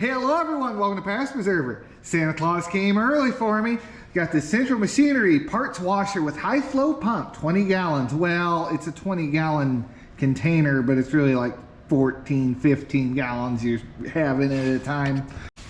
Hello everyone, welcome to Past Preserver. Santa Claus came early for me. Got this central machinery parts washer with high flow pump, 20 gallons. Well, it's a 20 gallon container, but it's really like 14, 15 gallons you're having at a time.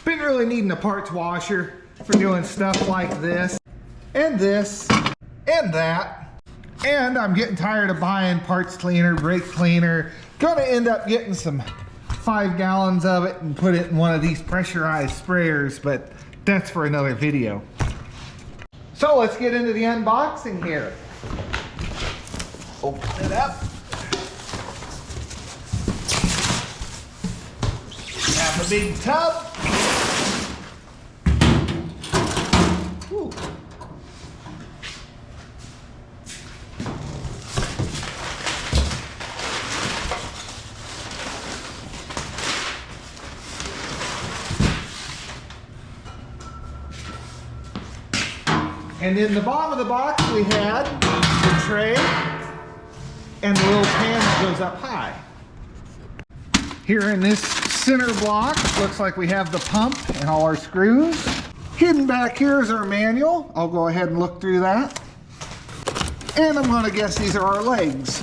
Been really needing a parts washer for doing stuff like this, and that. And I'm getting tired of buying parts cleaner, brake cleaner. Gonna end up getting some 5 gallons of it and put it in one of these pressurized sprayers, but that's for another video. So let's get into the unboxing here. Open it up. Have a big tub. Ooh. And in the bottom of the box we had the tray and the little pan that goes up high. Here in this center block, looks like we have the pump and all our screws. Hidden back here is our manual. I'll go ahead and look through that. And I'm gonna guess these are our legs.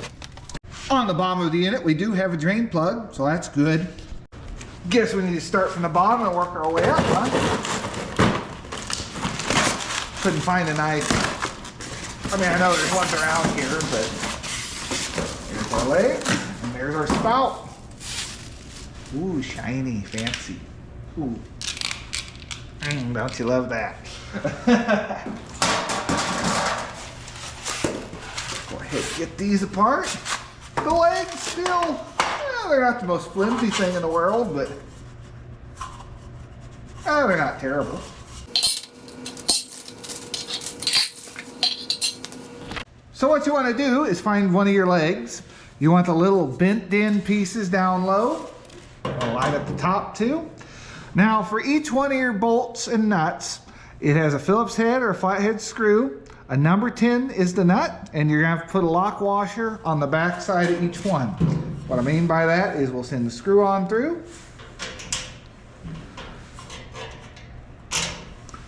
On the bottom of the unit, we do have a drain plug, so that's good. Guess we need to start from the bottom and work our way up, huh? Couldn't find a knife. I mean, I know there's ones around here, but here's our legs, and there's our spout. Ooh, shiny, fancy. Ooh. Don't you love that? Go ahead and get these apart. The legs still, well, they're not the most flimsy thing in the world, but they're not terrible. So what you want to do is find one of your legs. You want the little bent in pieces down low. I'll line up the top too. Now for each one of your bolts and nuts, it has a Phillips head or a flathead screw. A number 10 is the nut, and you're gonna have to put a lock washer on the back side of each one. What I mean by that is we'll send the screw on through.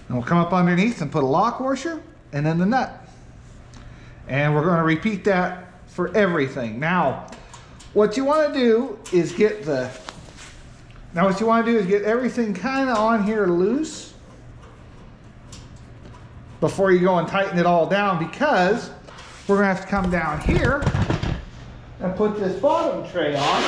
And we'll come up underneath and put a lock washer and then the nut. And we're going to repeat that for everything. Now, what you want to do is get everything kind of on here loose before you go and tighten it all down, because we're going to have to come down here and put this bottom tray on.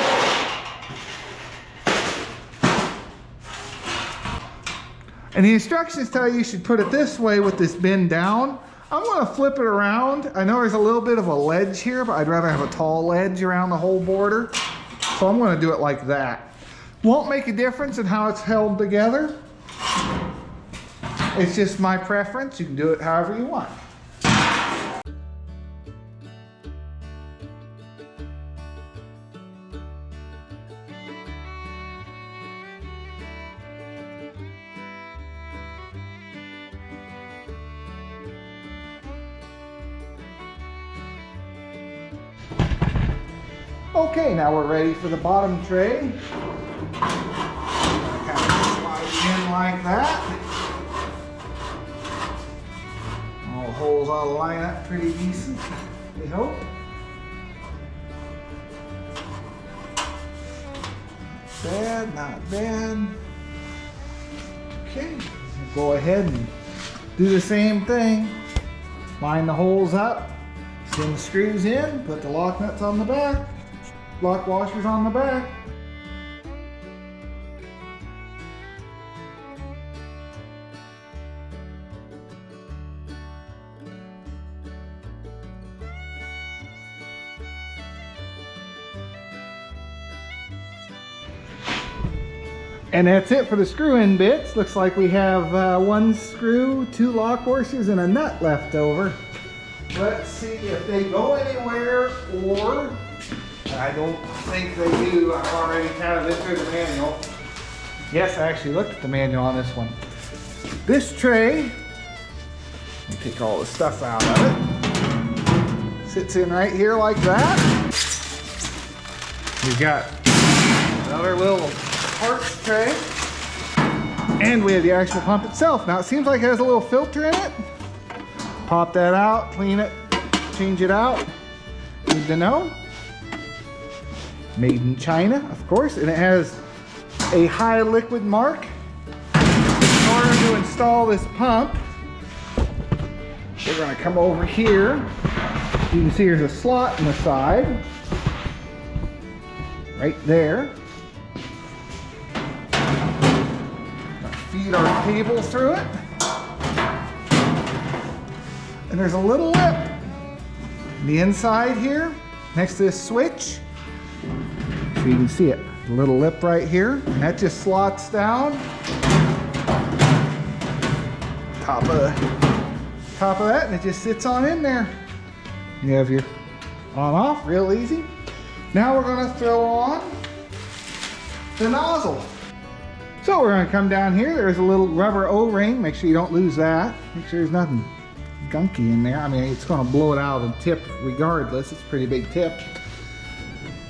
And the instructions tell you should put it this way with this bend down. I'm going to flip it around. I know there's a little bit of a ledge here, but I'd rather have a tall ledge around the whole border. So I'm going to do it like that. Won't make a difference in how it's held together. It's just my preference. You can do it however you want. Okay, now we're ready for the bottom tray. Kind of slide it in like that. All the holes all line up pretty decent, we hope. Bad, not bad. Okay, we'll go ahead and do the same thing. Line the holes up, send the screws in, put the lock nuts on the back. Lock washers on the back. And that's it for the screw-in bits. Looks like we have one screw, 2 lock washers, and a nut left over. Let's see if they go anywhere, or I don't think they do. I've already kind of been through the manual. Yes, I actually looked at the manual on this one. This tray, let me take all the stuff out of it. Sits in right here like that. We've got another little parts tray. And we have the actual pump itself. Now it seems like it has a little filter in it. Pop that out, clean it, change it out. Need to know. Made in China, of course, and it has a high liquid mark. In order to install this pump, we're going to come over here. You can see there's a slot in the side, right there. Feed our cable through it. And there's a little lip on the inside here, next to this switch. So you can see it, a little lip right here, and that just slots down. Top of that, and it just sits on in there. You have your on off, real easy. Now we're gonna throw on the nozzle. So we're gonna come down here, there's a little rubber O-ring, make sure you don't lose that. Make sure there's nothing gunky in there. I mean, it's gonna blow it out of the tip regardless, it's a pretty big tip.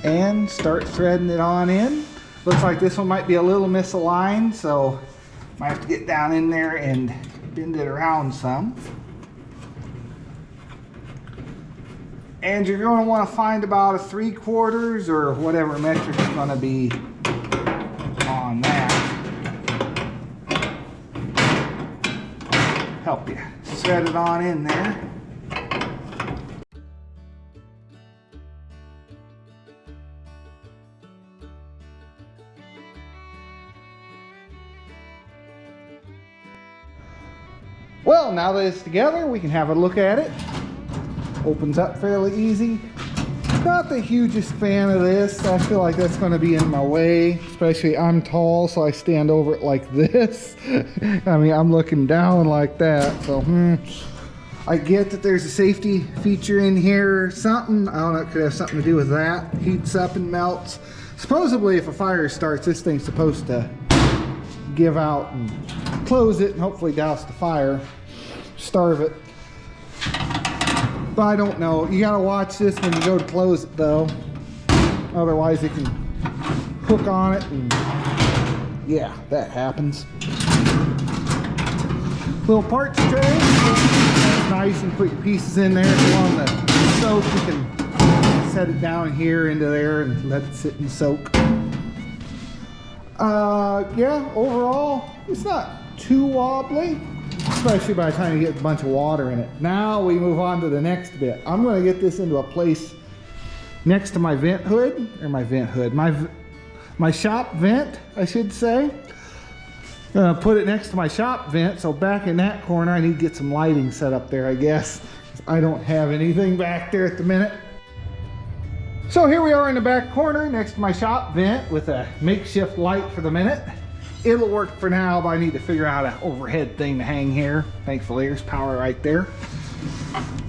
And start threading it on in. Looks like this one might be a little misaligned, so might have to get down in there and bend it around some. And you're going to want to find about a 3/4 or whatever metric is going to be on that. Help you thread it on in there. Well, now that it's together, we can have a look at it. Opens up fairly easy. Not the hugest fan of this. I feel like that's going to be in my way, especially I'm tall, so I stand over it like this. I mean, I'm looking down like that, so I get that there's a safety feature in here or something. I don't know, it could have something to do with that. Heats up and melts. Supposedly, if a fire starts, this thing's supposed to give out and close it and hopefully douse the fire, starve it. But I don't know. You gotta watch this when you go to close it though. Otherwise it can hook on it and yeah, that happens. Little parts tray. That's nice, and put your pieces in there. If you want the soak, you can set it down here into there and let it sit and soak. Yeah, overall, it's not too wobbly, especially by the time you get a bunch of water in it. Now we move on to the next bit. I'm going to get this into a place next to my vent hood, or my shop vent, I should say. Put it next to my shop vent, so back in that corner I need to get some lighting set up there, I guess. I don't have anything back there at the minute. So here we are in the back corner next to my shop vent with a makeshift light for the minute. It'll work for now, but I need to figure out an overhead thing to hang here. Thankfully, there's power right there.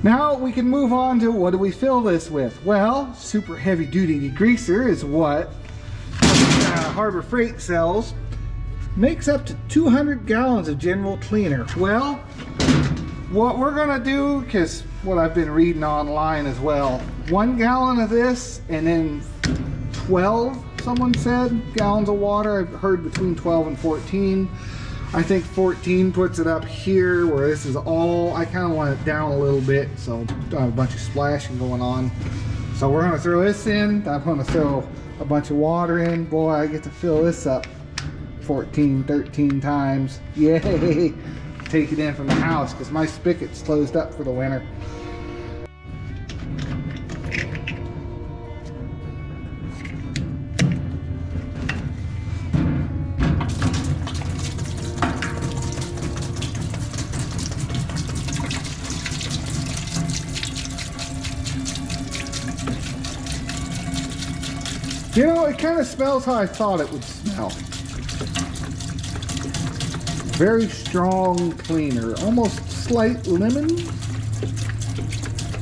Now we can move on to what do we fill this with? Well, super heavy duty degreaser is what Harbor Freight sells. Makes up to 200 gallons of general cleaner. Well, what we're gonna do, because what I've been reading online as well, 1 gallon of this and then 12, someone said, gallons of water. I've heard between 12 and 14. I think 14 puts it up here where this is all, I kind of want it down a little bit, so don't have a bunch of splashing going on. So we're gonna throw this in. I'm gonna throw a bunch of water in. Boy, I get to fill this up 14, 13 times. Yay! Take it in from the house because my spigot's closed up for the winter. You know, it kind of smells how I thought it would smell. Very strong cleaner, almost slight lemon.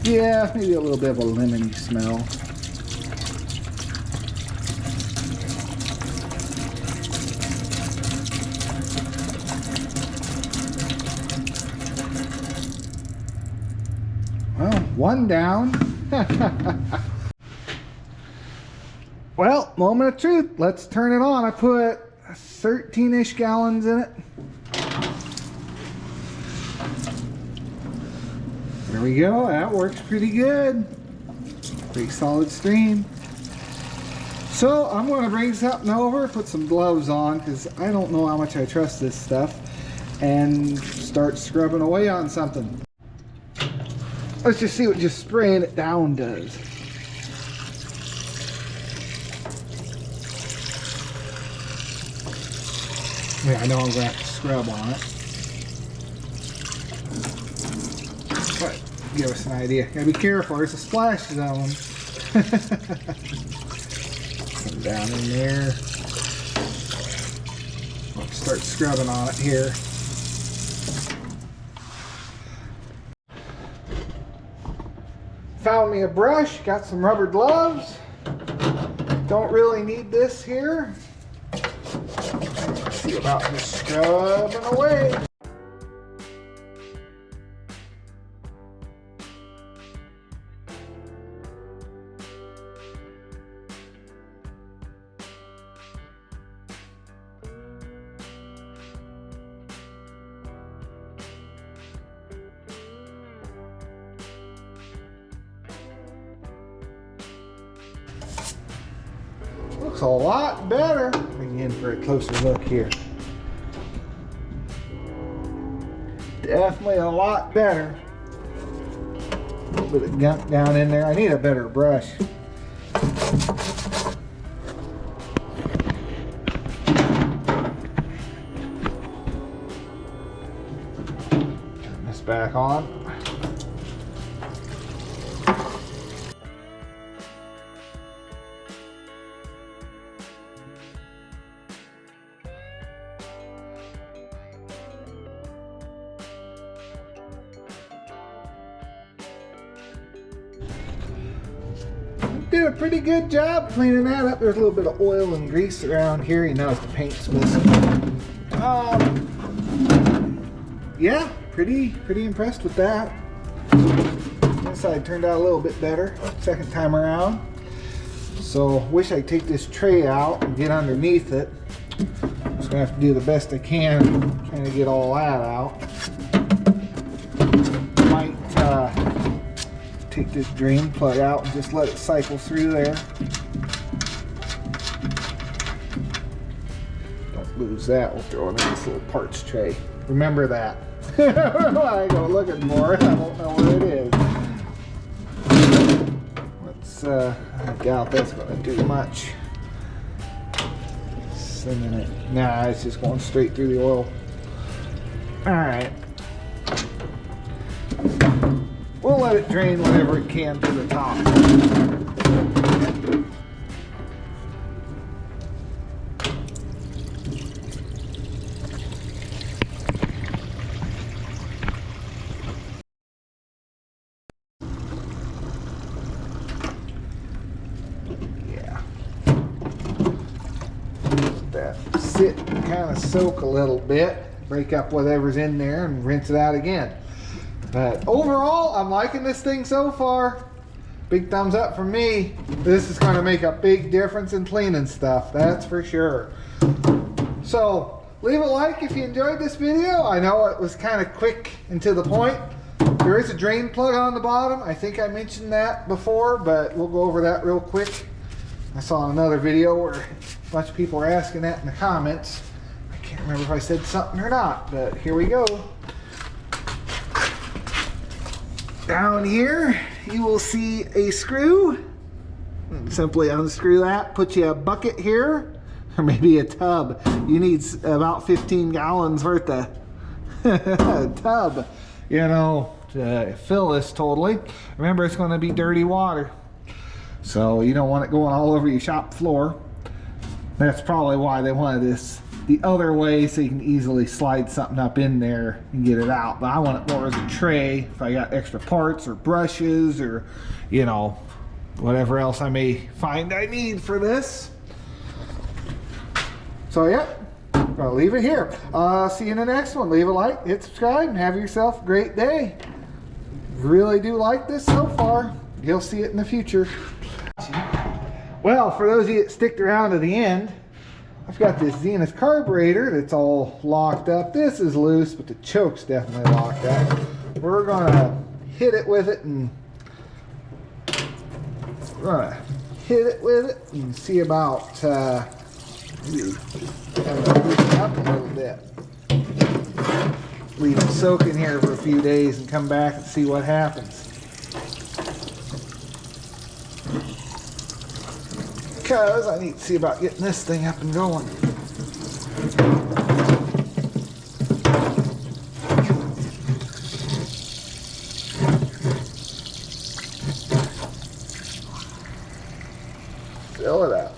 Yeah, maybe a little bit of a lemony smell. Well, one down. Well, moment of truth. Let's turn it on. I put 13-ish gallons in it. There we go. That works pretty good. Pretty solid stream. So I'm going to bring something over, put some gloves on because I don't know how much I trust this stuff, and start scrubbing away on something. Let's just see what just spraying it down does. Yeah, I know I'm going to have to scrub on it. But give us an idea. Gotta be careful, there's a splash zone. Come down in there. Let's start scrubbing on it here. Found me a brush, got some rubber gloves. Don't really need this here. Let's see about just scrubbing away. Looks a lot better. Bring you in for a closer look here. Definitely a lot better. A little bit of gunk down in there. I need a better brush. Turn this back on. Did a pretty good job cleaning that up. There's a little bit of oil and grease around here. You notice the paint's missing. Yeah, pretty impressed with that. This side turned out a little bit better second time around. So wish I'd take this tray out and get underneath it. Just gonna have to do the best I can trying to get all that out. Might take this drain plug out and just let it cycle through there. Don't lose that. We'll throw it in this little parts tray. Remember that. I go looking for it. I don't know where it is. Let's, I doubt that's going to do much. Sending it. Nah, it's just going straight through the oil. Alright. We'll let it drain whatever it can to the top. Yeah. Let that sit and kind of soak a little bit. Break up whatever's in there and rinse it out again. But overall, I'm liking this thing so far. Big thumbs up from me. This is going to make a big difference in cleaning stuff, that's for sure. So, leave a like if you enjoyed this video. I know it was kind of quick and to the point. There is a drain plug on the bottom. I think I mentioned that before, but we'll go over that real quick. I saw another video where a bunch of people were asking that in the comments. I can't remember if I said something or not, but here we go. Down here, you will see a screw. Simply unscrew that, put you a bucket here, or maybe a tub. You need about 15 gallons worth of tub, you know, to fill this totally. Remember, it's going to be dirty water, so you don't want it going all over your shop floor. That's probably why they wanted this the other way, so you can easily slide something up in there and get it out. But I want it more as a tray if I got extra parts or brushes or, you know, whatever else I may find I need for this. So yeah, I'll leave it here. See you in the next one. Leave a like, hit subscribe, and have yourself a great day. Really do like this so far. You'll see it in the future. Well, for those of you that sticked around to the end, I've got this Zenith carburetor that's all locked up. This is loose, but the choke's definitely locked up. We're gonna hit it with it and hit it with it and see about having to loosen up a little bit. Leave it soaking here for a few days and come back and see what happens. Because I need to see about getting this thing up and going. Fill it up.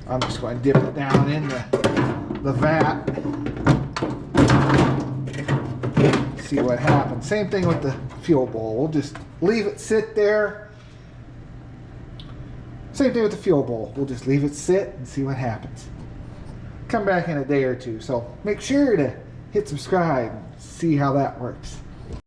I'm just going to dip it down in the vat. See what happens. Same thing with the fuel bowl. We'll just leave it sit there. Same thing with the fuel bowl. We'll just leave it sit and see what happens. Come back in a day or two. So make sure to hit subscribe and see how that works.